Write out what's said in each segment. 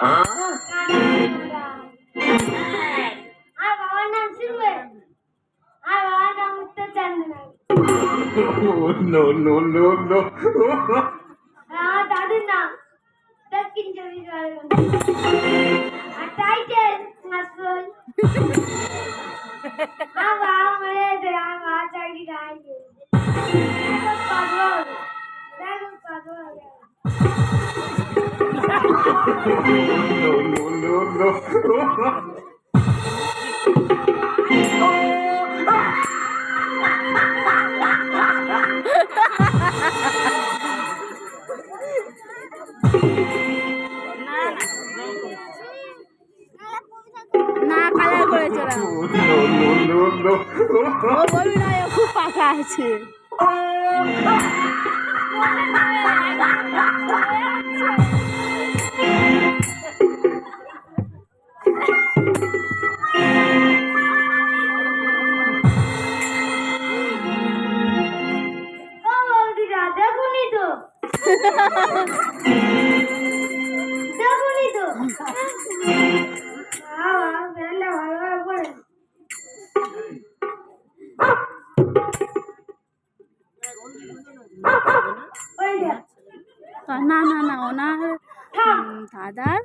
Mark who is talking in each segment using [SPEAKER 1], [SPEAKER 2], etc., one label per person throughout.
[SPEAKER 1] আর বাবার নাম শুনবে? আর বাবার নাম উত্তর চান্দনা। আমার দাদুর নাম দক্ষিণ চব্বিশ পরগনা। আর টাইটেল মাসুল। আমার বাবা মরে গেছে, আমার বাবা চাকরি খাইছে।
[SPEAKER 2] না কালার করেছে ওরা। ও বলবি না, ও খুব পাকা আছে।
[SPEAKER 1] ও বৌদিরা দেখুনি তো, দেখুনি তো। বাবা ব্যান্ডটা ভালোভাবে পড়ে। ওই দেখ।
[SPEAKER 2] না না না, ওনার দাদার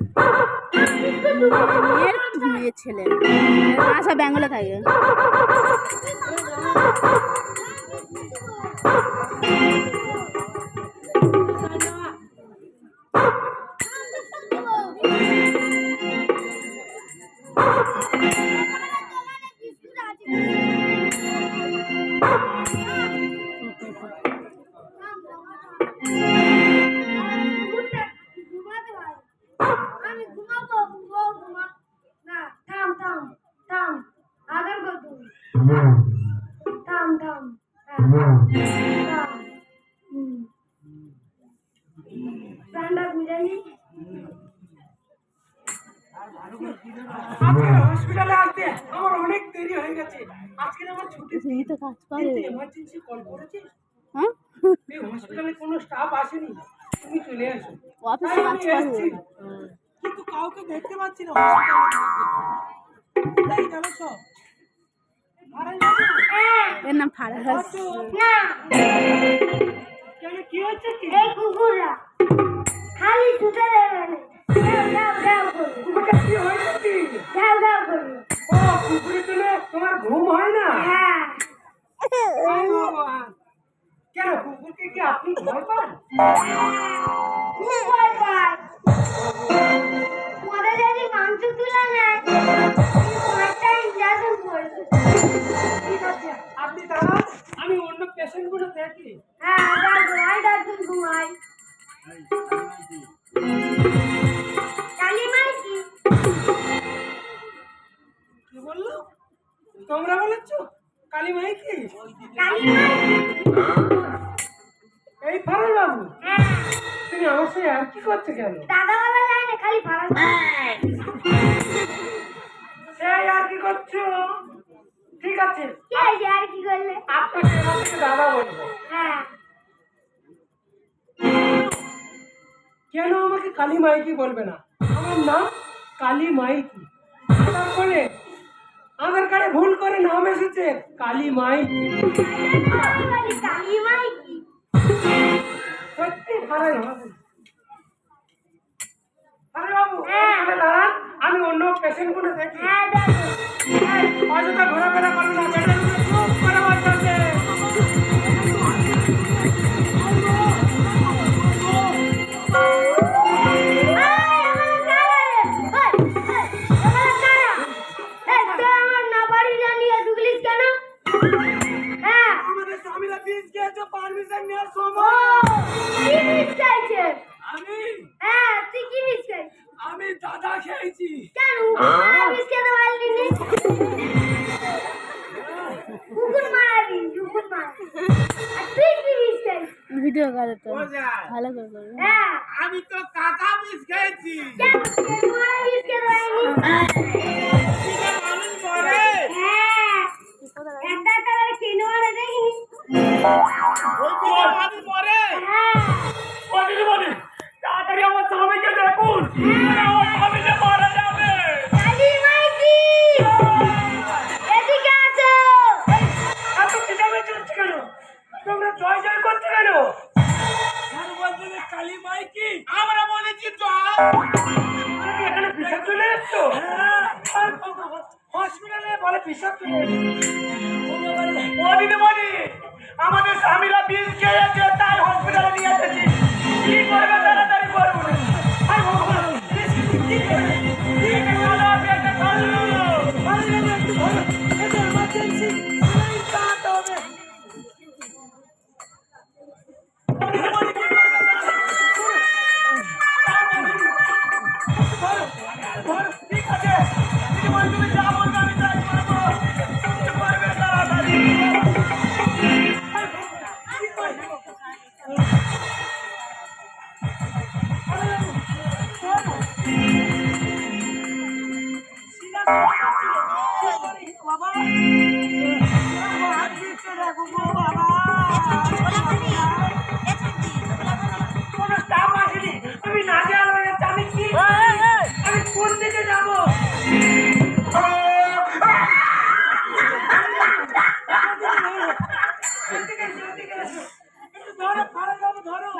[SPEAKER 2] মেয়ের ছেলে আশা বেঙ্গলে থাকে।
[SPEAKER 1] আমি ঘুমাবো, ও ঘুমা না। থাম থাম থাম, আদর কর তুমি। থাম থাম, থাম। ঠান্ডা বুঝাই।
[SPEAKER 3] হসপিটালে আসতে আমার অনেক দেরি হয়ে গেছে। আজকে আমার ছুটি।
[SPEAKER 2] তুমি তো কাজ করে।
[SPEAKER 3] এমার্জেন্সি কল করেছিস?
[SPEAKER 2] হ্যাঁ,
[SPEAKER 3] এই হসপিটালে কোনো স্টাফ আসেনি, তুমি চলে আসো।
[SPEAKER 2] অফিসে কাজ করে।
[SPEAKER 3] কিন্তু কাউকে দেখতে পাচ্ছি না হসপিটালে। গেল সব।
[SPEAKER 2] এর নাম ফারাজ।
[SPEAKER 1] না,
[SPEAKER 3] কেন কি হচ্ছে কি?
[SPEAKER 1] এই কুকুররা খালি ছুটে দেবে না। ঘ্যাও ঘ্যাও ঘ্যাও করবে।
[SPEAKER 3] তোমাকে কি হয়েছে কি?
[SPEAKER 1] ঘ্যাও ঘ্যাও করবে।
[SPEAKER 3] ও কুকুরের জন্য তোমার ঘুম হয় না?
[SPEAKER 1] হ্যাঁ।
[SPEAKER 3] আয় বাবা। কেন কুকুরকে কি আপনি ভয় পান?
[SPEAKER 1] খুব ভয় পায়। তোমাদের যদি মাংস তুলে নেয়, পাঁচটা ইঞ্জেকশন করবে।
[SPEAKER 3] ঠিক আছে, আপনি দাঁড়ান, আমি অন্য পেশেন্টগুলো দেখি।
[SPEAKER 1] হ্যাঁ, ঘুমাই ডাক্তার ঘুমাই। কালী মাইকি।
[SPEAKER 3] কি বললো? তোমরা বলেছ কালী মাই কি?
[SPEAKER 1] কালী মাইকি।
[SPEAKER 3] এই ফারুল বাবু,
[SPEAKER 1] হ্যাঁ,
[SPEAKER 3] তুমি আমার সঙ্গে আর কি করছো কেন?
[SPEAKER 1] দাদা বলা যায় না, খালি ফারাজ।
[SPEAKER 3] সেই আর কি করছো? ঠিক আছে,
[SPEAKER 1] কি হয়েছে আর কি করলে?
[SPEAKER 3] আপনাকে এবার থেকে দাদা বলবো।
[SPEAKER 1] হ্যাঁ।
[SPEAKER 3] কেন আমাকে কালী মাইকি বলবে না? আমার নাম কালী মাইকি। আধার কার্ডে ভুল করে নাম এসেছে কালী মাইকি।
[SPEAKER 1] কালী মাইকি।
[SPEAKER 3] সত্যি ফারাই হবে। আরে বাবু,
[SPEAKER 1] হ্যাঁ।
[SPEAKER 3] এখানে দাঁড়ান, আমি অন্য পেশেন্টগুলো দেখি।
[SPEAKER 1] হ্যাঁ, দেখো।
[SPEAKER 3] অযথা ঘোরাফেরা করবে না, বেডের উপরে চুপ করে বসে আছে। আমাদের স্বামীরা বীজ খেয়েছে, পারমিশন নেওয়ার সময়। আমি দাদা খেয়েছি।
[SPEAKER 2] ভিডিও করে তো ভালো করে করবে।
[SPEAKER 3] আমি তো কাকা বীজ খেয়েছি। মানুষ মরে। মানুষ মরে। তাড়াতাড়ি আমার স্বামীকে দেখুন। আমার স্বামী এখানে পিসাব চলে এসছো? হসপিটালে বলে পিসাব চলে এসছো। ও দিদিমণি, আমাদের স্বামীরা বিষ খেয়েছে, তাই হসপিটালে নিয়ে এসেছি। কি করবে তাড়াতাড়ি করবো। হায় ভগবান, কি করবে? কি করবে? পেটে ধরলো। আরে বাবা, একটু ধরো। এটা emergency, লাইন কাটতে হবে। ও দিদিমণি, কি করবে তাড়াতাড়ি? ধরো, ঠিক আছে। দিদিমণি, তুমি যা বলবে আমি তাই করবো। কি করবে তাড়াতাড়ি? কি করবে? কোনো স্টাফ আসেনি, তুমি না যাওয়ার হয়ে যাচ্ছে, আমি কি আমি কোন দিকে যাবো? এদিকে এসো, এদিকে এসো। একটু ধরো, পাড়া যাবো, ধরো।